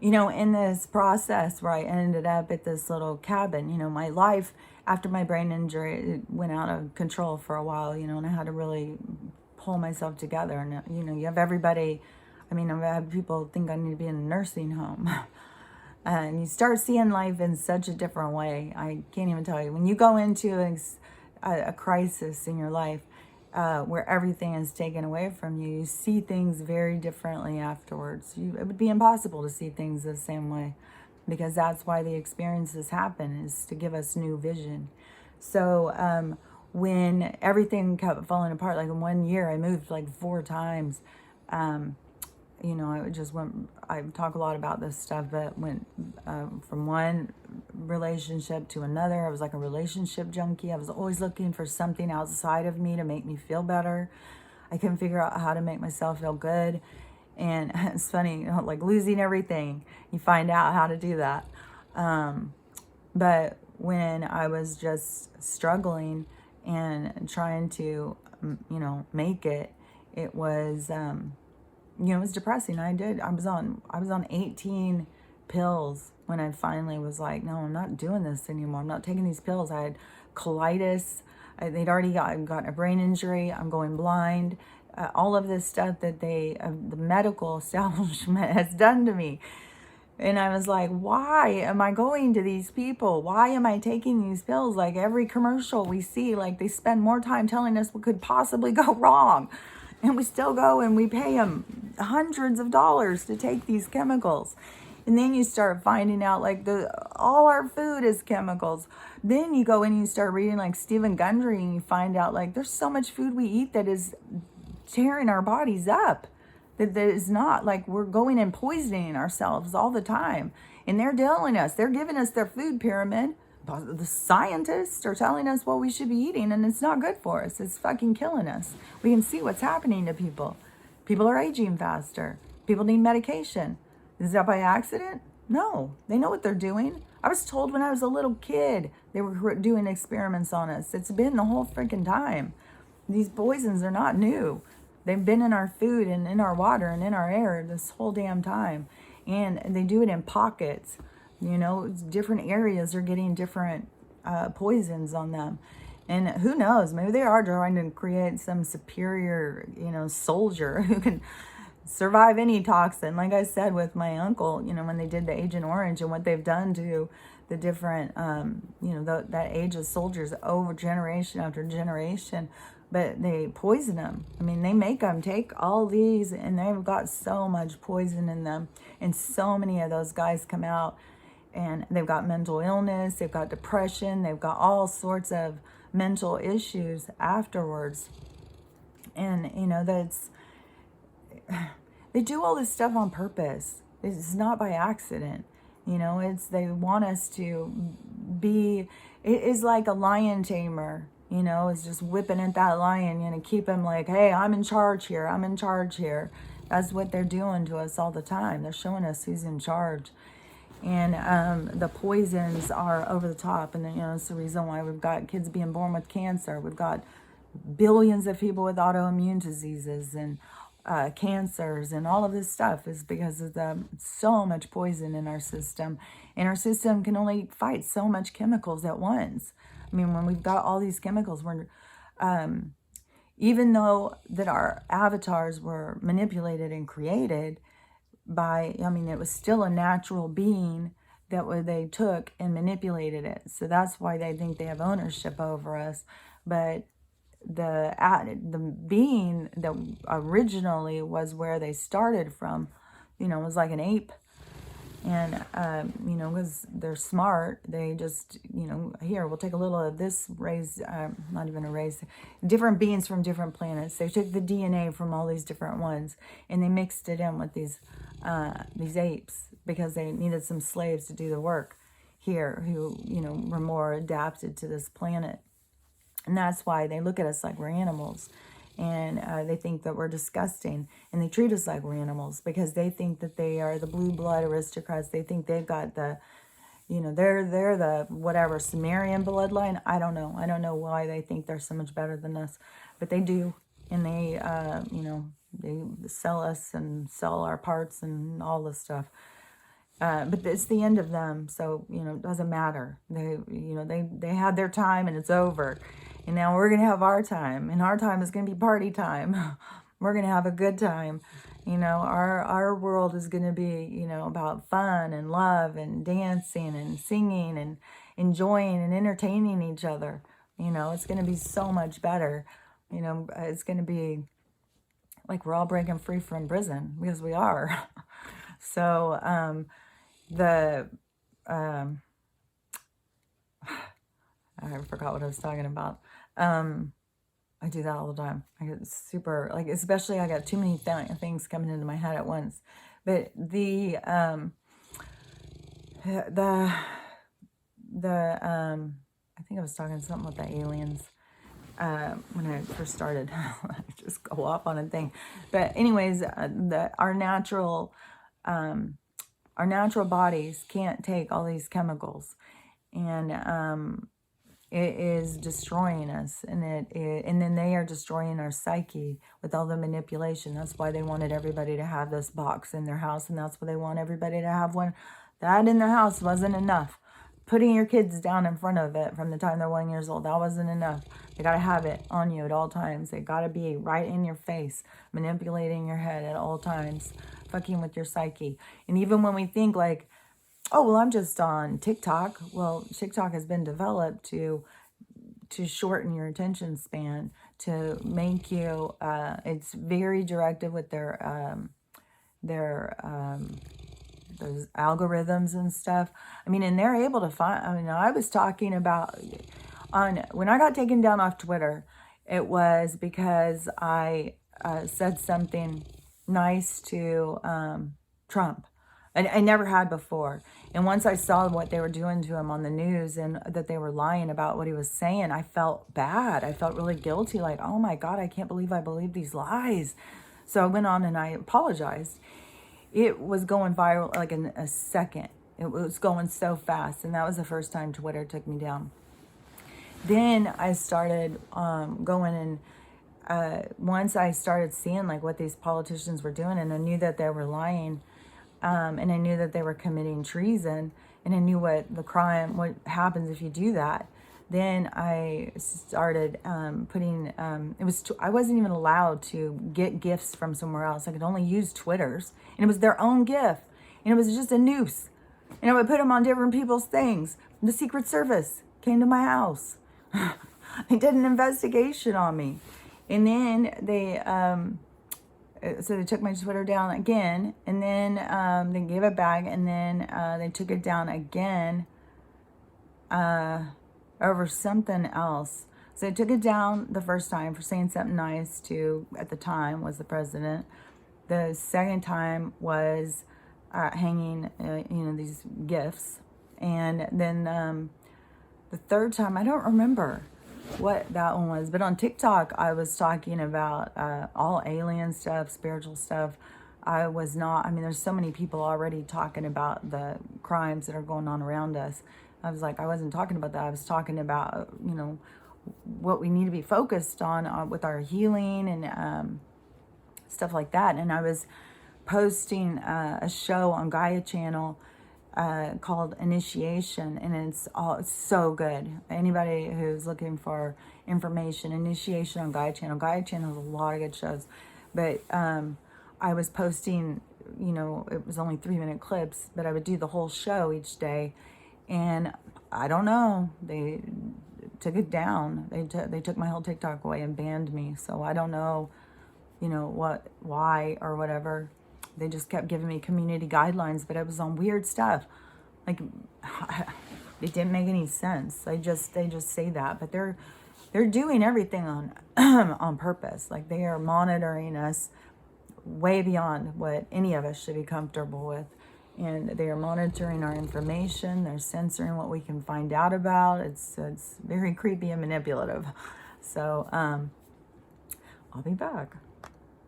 in this process where I ended up at this little cabin, my life after my brain injury, it went out of control for a while, and I had to really pull myself together. And, you have everybody, I've had people think I need to be in a nursing home. And you start seeing life in such a different way. I can't even tell you. When you go into a crisis in your life, where everything is taken away from you, you see things very differently afterwards. It would be impossible to see things the same way, because that's why the experiences happen, is to give us new vision. So when everything kept falling apart, like in 1 year, I moved like 4 times. I just went, I talk a lot about this stuff, but went from one relationship to another. I was like a relationship junkie. I was always looking for something outside of me to make me feel better. I couldn't figure out how to make myself feel good. And it's funny, like losing everything, you find out how to do that. But when I was just struggling and trying to, make it, it was, it was depressing. I was on 18 pills when I finally was like, no, I'm not doing this anymore. I'm not taking these pills. I had colitis. They'd already got a brain injury. I'm going blind. All of this stuff that the medical establishment has done to me. And I was like, why am I going to these people? Why am I taking these pills? Like every commercial we see, like they spend more time telling us what could possibly go wrong. And we still go and we pay them hundreds of dollars to take these chemicals. And then you start finding out like all our food is chemicals. Then you go and you start reading like Stephen Gundry, and you find out like there's so much food we eat that is tearing our bodies up. That is not, like, we're going and poisoning ourselves all the time. And they're telling us, they're giving us their food pyramid. The scientists are telling us what we should be eating, and it's not good for us. It's fucking killing us. We can see what's happening to people. People are aging faster. People need medication. Is that by accident? No, they know what they're doing. I was told when I was a little kid they were doing experiments on us. It's been the whole freaking time. These poisons are not new. They've been in our food and in our water and in our air this whole damn time. And they do it in pockets. Different areas are getting different poisons on them. And who knows, maybe they are trying to create some superior, soldier who can survive any toxin. Like I said with my uncle, when they did the Agent Orange and what they've done to the different, that age of soldiers over generation after generation. But they poison them. They make them take all these, and they've got so much poison in them. And so many of those guys come out, and they've got mental illness, they've got depression, they've got all sorts of mental issues afterwards. And, they do all this stuff on purpose. It's not by accident. They want us to be, it is like a lion tamer. Is just whipping at that lion, keep him like, hey, I'm in charge here. I'm in charge here. That's what they're doing to us all the time. They're showing us who's in charge. And the poisons are over the top. And, it's the reason why we've got kids being born with cancer. We've got billions of people with autoimmune diseases and cancers, and all of this stuff is because of so much poison in our system. And our system can only fight so much chemicals at once. When we've got all these chemicals, we're, even though that our avatars were manipulated and created by, it was still a natural being that they took and manipulated it. So that's why they think they have ownership over us. But the being that originally was where they started from, was like an ape. And, because they're smart, they just, here, we'll take a little of this race, not even a race, different beings from different planets. They took the DNA from all these different ones, and they mixed it in with these apes, because they needed some slaves to do the work here who, were more adapted to this planet. And that's why they look at us like we're animals. And they think that we're disgusting, and they treat us like we're animals, because they think that they are the blue blood aristocrats. They think they've got the, they're the whatever Sumerian bloodline. I don't know why they think they're so much better than us, but they do. And they they sell us and sell our parts and all this stuff. But it's the end of them, so it doesn't matter. They had their time and it's over, and now we're gonna have our time, and our time is gonna be party time. We're gonna have a good time. Our world is gonna be about fun and love and dancing and singing and enjoying and entertaining each other. It's gonna be so much better. It's gonna be like we're all breaking free from prison, because we are. So the I forgot what I was talking about. I do that all the time. I get super, like, especially I got too many things coming into my head at once. But I think I was talking something with the aliens when I first started. I just go off on a thing. But anyways, our natural bodies can't take all these chemicals, and it is destroying us, and and then they are destroying our psyche with all the manipulation. That's why they wanted everybody to have this box in their house, and that's why they want everybody to have one. That in their house wasn't enough. Putting your kids down in front of it from the time they're 1 year old, that wasn't enough. They got to have it on you at all times. They got to be right in your face, manipulating your head at all times, fucking with your psyche. And even when we think like, oh, well, I'm just on TikTok. Well, TikTok has been developed to shorten your attention span, to make you, it's very directive with their those algorithms and stuff. I mean, and they're able to find, I was talking about, when I got taken down off Twitter, it was because I said something nice to Trump. I never had before. And once I saw what they were doing to him on the news, and that they were lying about what he was saying, I felt bad. I felt really guilty. Like, oh my God, I can't believe I believed these lies. So I went on and I apologized. It was going viral like in a second. It was going so fast. And that was the first time Twitter took me down. Then I started going, and once I started seeing like what these politicians were doing, and I knew that they were lying, and I knew that they were committing treason, and I knew what happens if you do that. Then I started putting, I wasn't even allowed to get gifts from somewhere else. I could only use Twitter's, and it was their own gift, and it was just a noose. And I would put them on different people's things. The Secret Service came to my house. They did an investigation on me. And then so they took my Twitter down again, and then they gave it back, and then they took it down again over something else. So they took it down the first time for saying something nice to, at the time, was the president. The second time was hanging, these gifts. And then the third time, I don't remember what that one was, but on TikTok I was talking about all alien stuff, spiritual stuff. I was not, there's so many people already talking about the crimes that are going on around us. I was like, I wasn't talking about that. I was talking about what we need to be focused on with our healing and stuff like that. And I was posting a show on Gaia channel called Initiation, and it's so good. Anybody who's looking for information, Initiation on Gaia channel. Gaia channel has a lot of good shows, but I was posting, it was only 3-minute clips, but I would do the whole show each day, and I don't know, they took it down. They took my whole TikTok away and banned me. So I don't know, why or whatever. They just kept giving me community guidelines, but it was on weird stuff. Like, it didn't make any sense. They just say that, but they're doing everything on on purpose. Like, they are monitoring us way beyond what any of us should be comfortable with. And they are monitoring our information. They're censoring what we can find out about. It's very creepy and manipulative. So I'll be back.